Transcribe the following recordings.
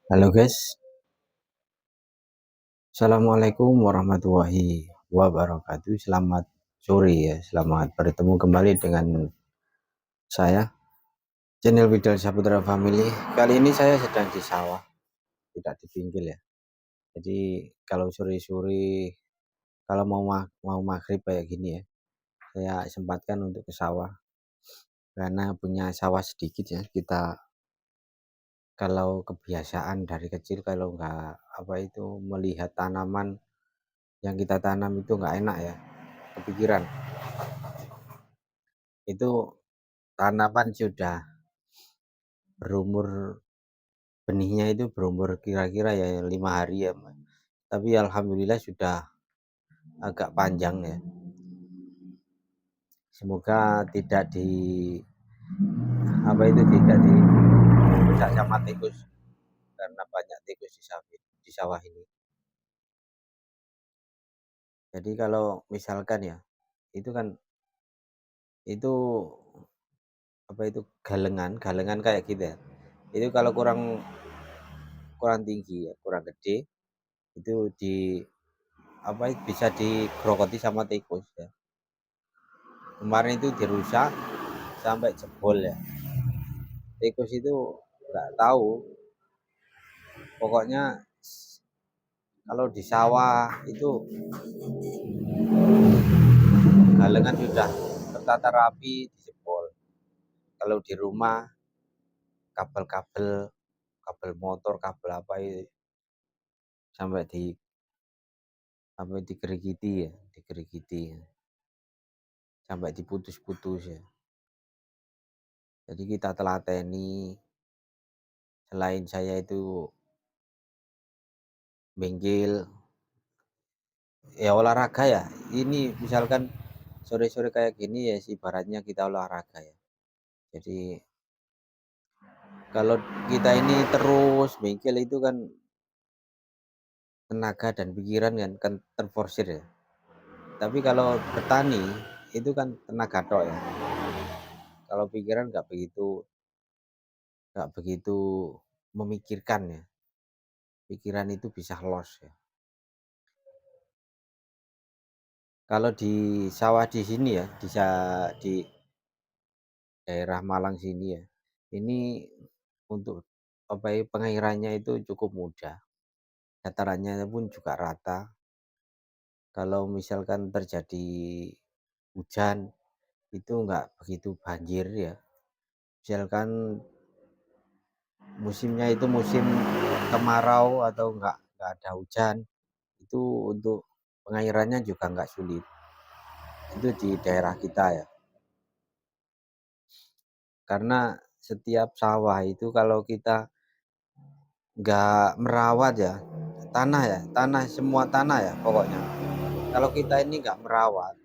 Halo guys, Assalamualaikum warahmatullahi wabarakatuh. Selamat sore ya, selamat bertemu kembali dengan saya, channel Widal Saputra Family. Kali ini saya sedang di sawah, tidak di pinggir ya. Jadi kalau sore-sore, kalau mau maghrib kayak gini ya, saya sempatkan untuk ke sawah karena punya sawah sedikit ya. Kita kalau kebiasaan dari kecil kalau nggak melihat tanaman yang kita tanam itu nggak enak ya, kepikiran itu tanaman sudah berumur, benihnya itu berumur kira-kira ya 5 hari ya, tapi alhamdulillah sudah agak panjang ya. Semoga tidak tidak dirusak sama tikus, karena banyak tikus di sawah ini. Jadi kalau misalkan ya, itu kan itu galengan kayak gitu ya, itu kalau kurang kurang tinggi ya, kurang gede, itu bisa digerogoti sama tikus ya. Kemarin itu dirusak sampai jebol ya. Tikus itu nggak tahu, pokoknya kalau di sawah itu galengan sudah tertata rapi dijebol. Kalau di rumah kabel motor, kabel apa itu sampai digerigiti ya, sampai diputus-putus ya. Jadi kita telateni, selain saya itu bengkel ya, olahraga ya. Ini misalkan sore-sore kayak gini ya, ibaratnya kita olahraga ya. Jadi kalau kita ini terus bengkel itu kan tenaga dan pikiran kan terforsir ya. Tapi kalau bertani itu kan tenaga tok ya. Kalau pikiran nggak begitu memikirkan ya. Pikiran itu bisa los ya. Kalau di sawah di sini ya, di daerah Malang sini ya, ini untuk pengairannya itu cukup mudah. Datarannya pun juga rata. Kalau misalkan terjadi hujan itu nggak begitu banjir ya. Misalkan musimnya itu musim kemarau atau nggak ada hujan, itu untuk pengairannya juga nggak sulit. Itu di daerah kita ya. Karena setiap sawah itu kalau kita nggak merawat ya, semua tanah ya pokoknya. Kalau kita ini nggak merawat,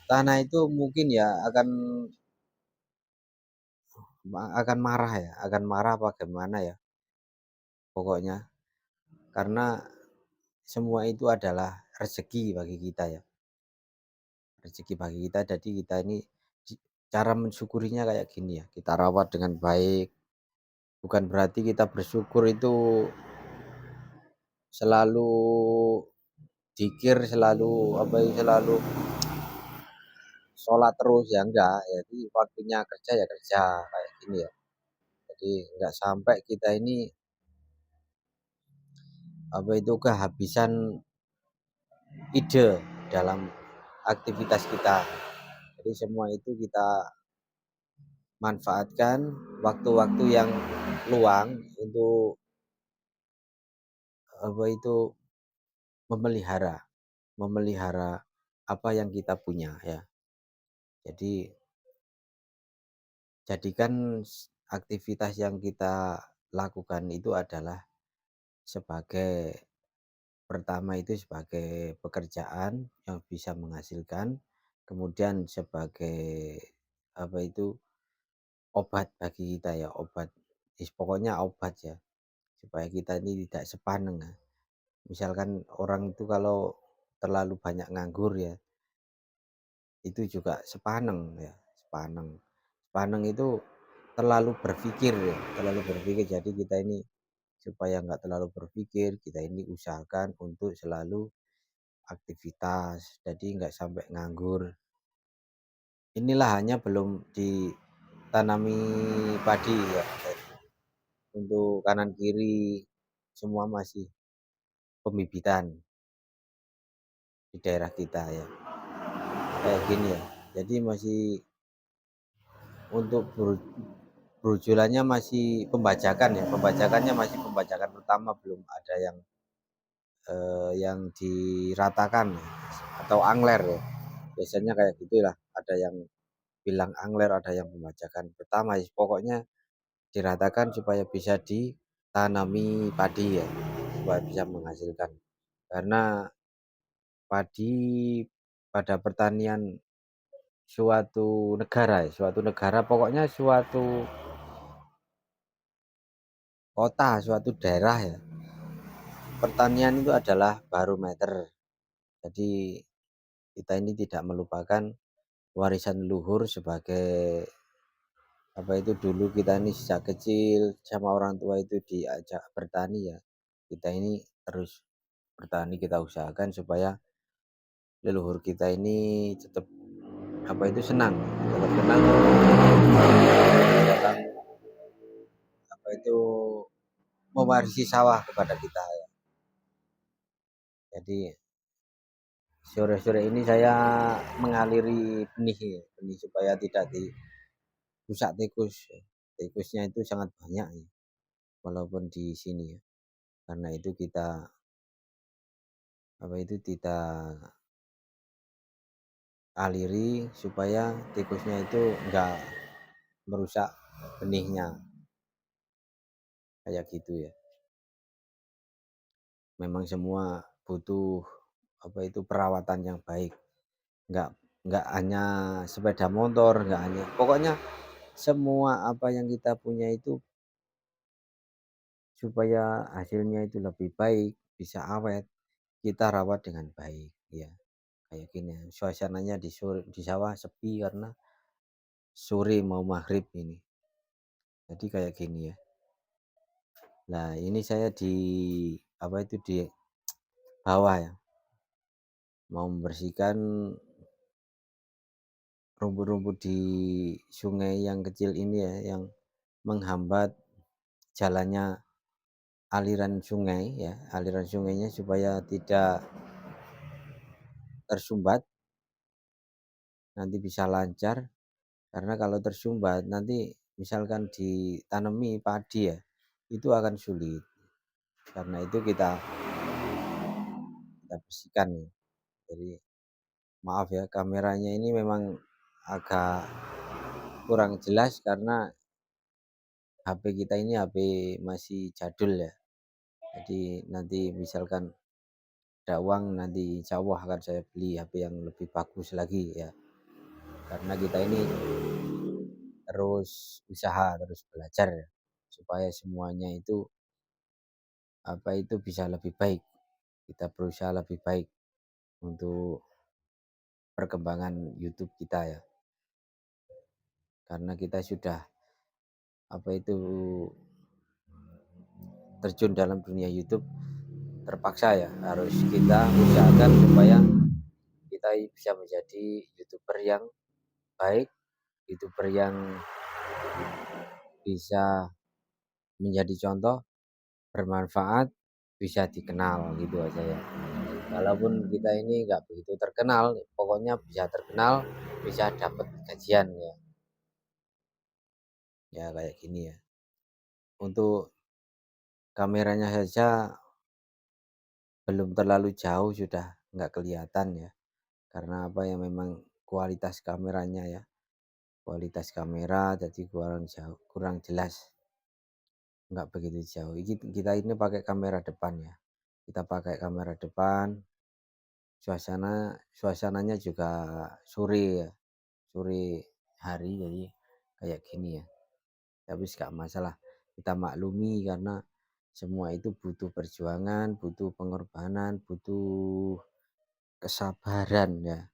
tanah itu mungkin ya akan marah ya, apa gimana ya pokoknya. Karena semua itu adalah rezeki bagi kita ya, jadi kita ini cara mensyukurinya kayak gini ya, kita rawat dengan baik. Bukan berarti kita bersyukur itu selalu dikir, selalu sholat terus ya, enggak. Jadi waktunya kerja ya kerja kayak gini ya. Jadi enggak sampai kita ini kehabisan ide dalam aktivitas kita. Jadi semua itu kita manfaatkan waktu-waktu yang luang untuk apa itu memelihara memelihara apa yang kita punya ya. Jadi jadikan aktivitas yang kita lakukan itu adalah sebagai pertama itu sebagai pekerjaan yang bisa menghasilkan, kemudian sebagai obat bagi kita ya, pokoknya obat ya, supaya kita ini tidak sepaneng ya. Misalkan orang itu kalau terlalu banyak nganggur ya, itu juga sepaneng ya, sepaneng. Sepaneng itu terlalu berpikir ya, jadi kita ini supaya nggak terlalu berpikir, kita ini usahakan untuk selalu aktivitas, jadi nggak sampai nganggur. Inilah hanya belum ditanami padi ya, untuk kanan kiri semua masih pembibitan di daerah kita ya, kayak gini ya. Jadi masih untuk berujulannya masih pembajakan ya, pembajakannya masih pembajakan pertama, belum ada yang diratakan ya, atau angler ya. Biasanya kayak gitulah, ada yang bilang angler, ada yang pembajakan pertama ya. Pokoknya diratakan supaya bisa ditanami padi ya, supaya bisa menghasilkan. Karena padi pada pertanian suatu negara, pokoknya suatu kota, suatu daerah ya, pertanian itu adalah barometer. Jadi kita ini tidak melupakan warisan leluhur sebagai apa itu, dulu kita ini sejak kecil sama orang tua itu diajak bertani ya. Kita ini terus bertani, kita usahakan supaya leluhur kita ini tetap apa itu senang, tetap senang dalam apa itu mewarisi sawah kepada kita ya. Jadi sore-sore ini saya mengaliri benih supaya tidak dirusak tikus. Tikusnya itu sangat banyak ya, walaupun di sini ya. Karena itu kita apa itu kita aliri supaya tikusnya itu enggak merusak benihnya, kayak gitu ya. Memang semua butuh apa itu perawatan yang baik. Enggak enggak hanya sepeda motor, enggak hanya, pokoknya semua apa yang kita punya itu supaya hasilnya itu lebih baik, bisa awet, kita rawat dengan baik ya. Kayak gini, suasananya di sawah sepi karena sore mau maghrib ini. Jadi kayak gini ya. Nah, ini saya di apa itu di bawah ya, mau membersihkan rumput-rumput di sungai yang kecil ini ya, yang menghambat jalannya aliran sungai ya, aliran sungainya supaya tidak tersumbat, nanti bisa lancar. Karena kalau tersumbat nanti misalkan ditanami padi ya, itu akan sulit. Karena itu kita bersihkan ya. Jadi maaf ya, kameranya ini memang agak kurang jelas karena HP kita ini HP masih jadul ya. Jadi nanti misalkan ada uang, nanti insya Allah akan saya beli HP yang lebih bagus lagi ya. Karena kita ini terus usaha, terus belajar ya, supaya semuanya itu apa itu bisa lebih baik. Kita berusaha lebih baik untuk perkembangan YouTube kita ya. Karena kita sudah apa itu terjun dalam dunia YouTube, terpaksa ya harus kita usahakan supaya kita bisa menjadi YouTuber yang baik, YouTuber yang bisa menjadi contoh, bermanfaat, bisa dikenal gitu aja ya. Walaupun kita ini nggak begitu terkenal, pokoknya bisa terkenal, bisa dapat gajian ya. Ya kayak gini ya. Untuk kameranya saja belum terlalu jauh sudah nggak kelihatan ya. Karena apa ya, memang kualitas kameranya ya. Kualitas kamera jadi kurang jauh, kurang jelas. Nggak begitu jauh. Kita ini pakai kamera depan ya. Kita pakai kamera depan, suasananya juga sore ya, sore hari, jadi kayak gini ya. Tapi nggak masalah, kita maklumi karena semua itu butuh perjuangan, butuh pengorbanan, butuh kesabaran ya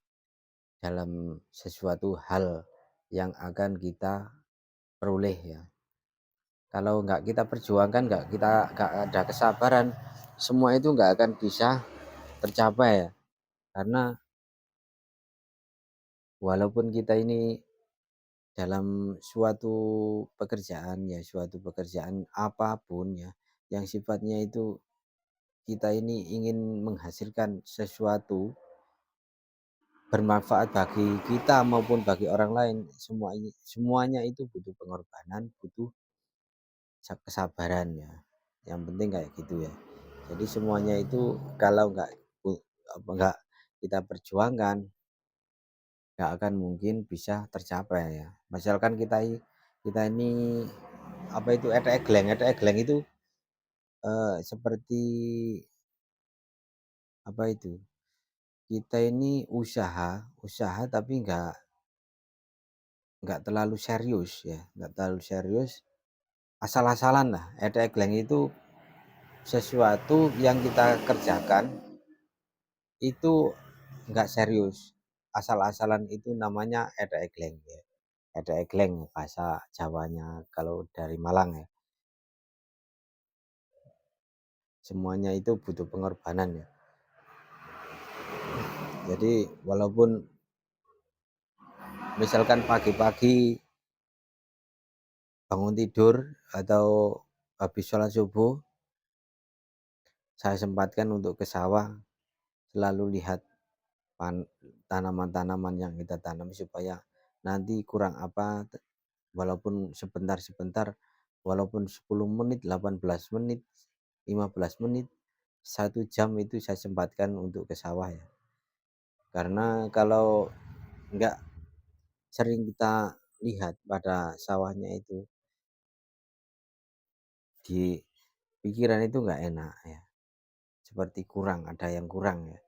dalam sesuatu hal yang akan kita peroleh ya. Kalau nggak kita perjuangkan, nggak ada kesabaran, semua itu nggak akan bisa tercapai ya. Karena walaupun kita ini dalam suatu pekerjaan apapun ya, yang sifatnya itu kita ini ingin menghasilkan sesuatu bermanfaat bagi kita maupun bagi orang lain, semuanya itu butuh pengorbanan, butuh kesabaran ya. Yang penting kayak gitu ya. Jadi semuanya itu kalau nggak kita perjuangkan, nggak akan mungkin bisa tercapai ya. Misalkan kita ini apa itu ete-egleng itu seperti apa itu? Kita ini usaha tapi nggak terlalu serius ya, nggak terlalu serius, asal-asalan lah. Ete-egleng itu sesuatu yang kita kerjakan itu nggak serius, asal-asalan itu namanya ete-egleng ya. Ete-egleng bahasa Jawanya kalau dari Malang ya. Semuanya itu butuh pengorbanan ya. Jadi walaupun misalkan pagi-pagi bangun tidur atau habis sholat subuh, saya sempatkan untuk ke sawah, selalu lihat tanaman-tanaman yang kita tanam supaya nanti kurang apa, walaupun sebentar-sebentar, walaupun 10 menit, 18 menit, 15 menit, 1 jam itu saya sempatkan untuk ke sawah ya. Karena kalau enggak sering kita lihat pada sawahnya itu, di pikiran itu enggak enak ya. Seperti kurang, ada yang kurang ya.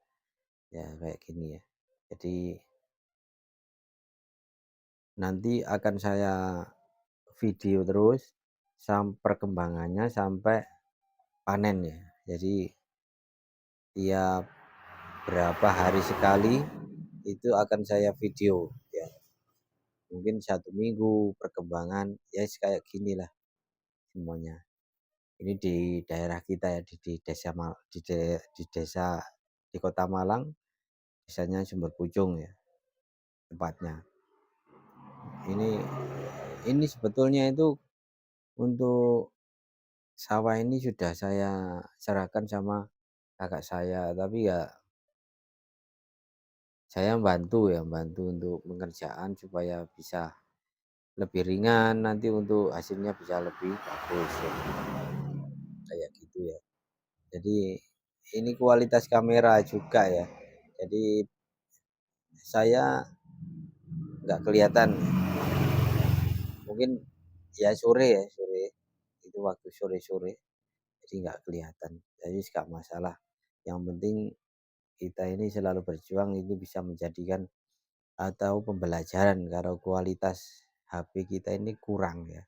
Ya kayak gini ya. Jadi nanti akan saya video terus perkembangannya sampai panen ya. Jadi tiap berapa hari sekali itu akan saya video ya. Mungkin 1 minggu perkembangan ya kayak gini lah semuanya. Ini di daerah kita ya di desa di desa di Kota Malang, desanya Sumber Pucung ya tempatnya. Ini ini sebetulnya itu untuk sawah ini sudah saya serahkan sama kakak saya, tapi ya saya bantu untuk pengerjaan supaya bisa lebih ringan, nanti untuk hasilnya bisa lebih bagus ya, kayak gitu ya. Jadi ini kualitas kamera juga ya. Jadi saya nggak kelihatan, mungkin ya sore itu waktu sore-sore, jadi nggak kelihatan. Jadi nggak masalah. Yang penting kita ini selalu berjuang itu bisa menjadikan atau pembelajaran kalau kualitas HP kita ini kurang ya.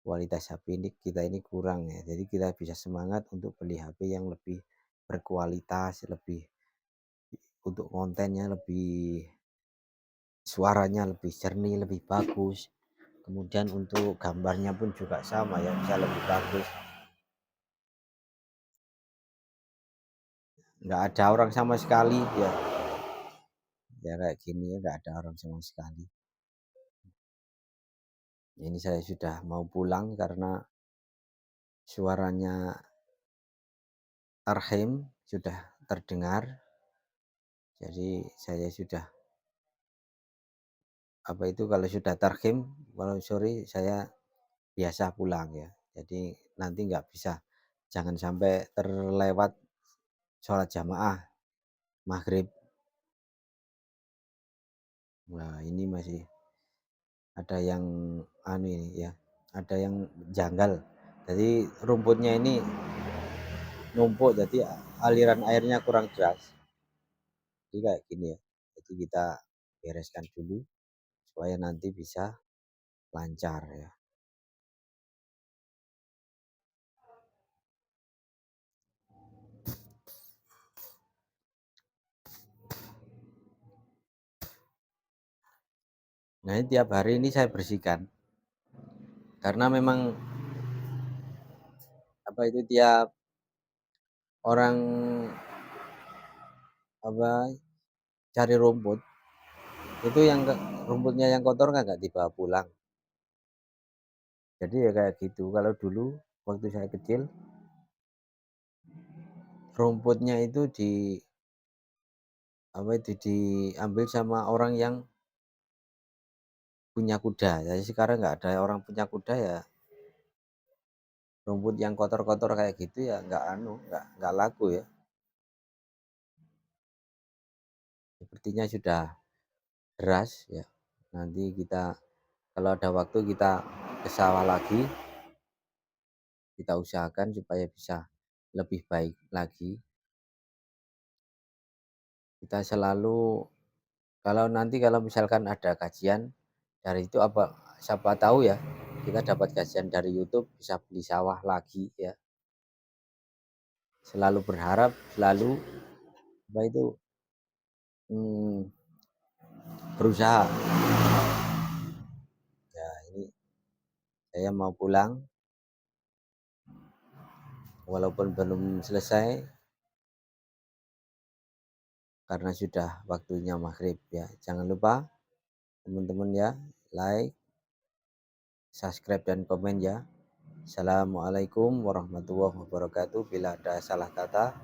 Kualitas HP ini kita ini kurang ya. Jadi kita bisa semangat untuk beli HP yang lebih berkualitas, lebih untuk kontennya lebih, suaranya lebih jernih, lebih bagus. Kemudian untuk gambarnya pun juga sama ya, bisa lebih bagus. Nggak ada orang sama sekali ya. Ya kayak gini ya, nggak ada orang sama sekali. Ini saya sudah mau pulang karena suaranya Arhim sudah terdengar. Jadi saya sudah apa itu kalau sudah tarhim, kalau sore saya biasa pulang ya. Jadi nanti nggak bisa, jangan sampai terlewat sholat jamaah maghrib. Nah ini masih ada yang ini ya, ada yang janggal. Jadi rumputnya ini numpuk, jadi aliran airnya kurang deras. Jadi kayak gini ya. Jadi kita bereskan dulu supaya nanti bisa lancar ya. Nah ini tiap hari ini saya bersihkan karena memang apa itu tiap orang apa cari rumput itu yang rumputnya yang kotor kan nggak dibawa pulang. Jadi ya kayak gitu. Kalau dulu waktu saya kecil rumputnya itu apa itu diambil sama orang yang punya kuda. Jadi sekarang nggak ada orang punya kuda ya rumput yang kotor-kotor kayak gitu ya nggak laku ya. Sepertinya sudah deras ya. Nanti kita kalau ada waktu kita ke sawah lagi, kita usahakan supaya bisa lebih baik lagi. Kita selalu kalau misalkan ada kajian dari itu apa siapa tahu ya kita dapat kajian dari YouTube bisa beli sawah lagi ya. Selalu berharap, selalu apa itu hmm, berusaha. Ya ini saya mau pulang walaupun belum selesai karena sudah waktunya maghrib ya. Jangan lupa teman-teman ya like, subscribe dan komen ya. Assalamualaikum warahmatullahi wabarakatuh. Bila ada salah kata